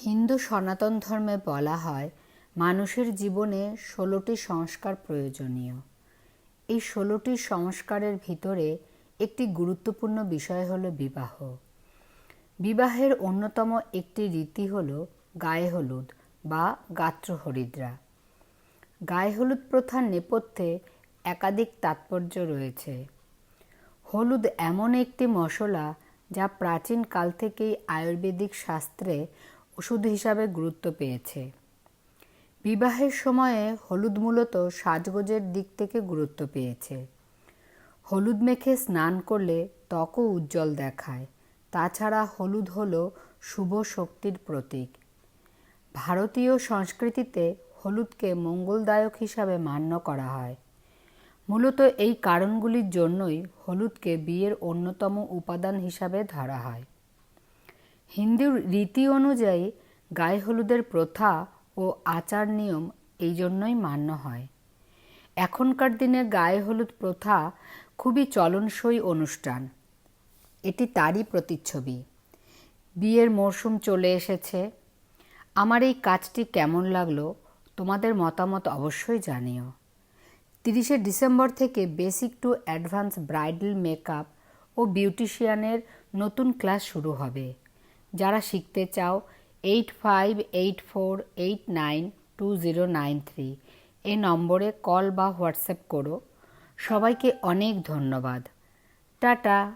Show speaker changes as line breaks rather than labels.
হিন্দু সনাতন ধর্মে বলা হয় মানুষের জীবনে ১৬টি সংস্কার প্রয়োজনীয়। এই ১৬টি সংস্কারের ভিতরে একটি গুরুত্বপূর্ণ বিষয় হলো বিবাহ। বিবাহের অন্যতম একটি রীতি হলো গায়ে হলুদ বা গাত্র হরিদ্রা। গায়ে হলুদ প্রথার নেপথ্যে একাধিক তাৎপর্য রয়েছে। হলুদ এমন একটি মশলা যা প্রাচীন কাল থেকেই আয়ুর্বেদিক শাস্ত্রে ওষুধ হিসাবে গুরুত্ব পেয়েছে। বিবাহের সময়ে হলুদ মূলত সাজগোজের দিক থেকে গুরুত্ব পেয়েছে। হলুদ মেখে স্নান করলে ত্বকও উজ্জ্বল দেখায়। তাছাড়া হলুদ হলো শুভ শক্তির প্রতীক। ভারতীয় সংস্কৃতিতে হলুদকে মঙ্গলদায়ক হিসাবে মান্য করা হয়। মূলত এই কারণগুলির জন্যই হলুদকে বিয়ের অন্যতম উপাদান হিসাবে ধরা হয়। হিন্দু রীতি অনুযায়ী গায়ে হলুদের প্রথা ও আচার নিয়ম এই জন্যই মান্য হয়। এখনকার দিনে গায়ে হলুদ প্রথা খুবই চলনসই অনুষ্ঠান। এটি তারই প্রতিচ্ছবি। বিয়ের মরশুম চলে এসেছে। আমার এই কাজটি কেমন লাগলো তোমাদের মতামত অবশ্যই জানিও। ৩০শে ডিসেম্বর থেকে basic to advance bridal makeup ও বিউটিশিয়ানের নতুন ক্লাস শুরু হবে। যারা শিখতে চাও 8584892093 এই নম্বরে কল বা হোয়াটসঅ্যাপ করো। সবাইকে অনেক ধন্যবাদ। টাটা।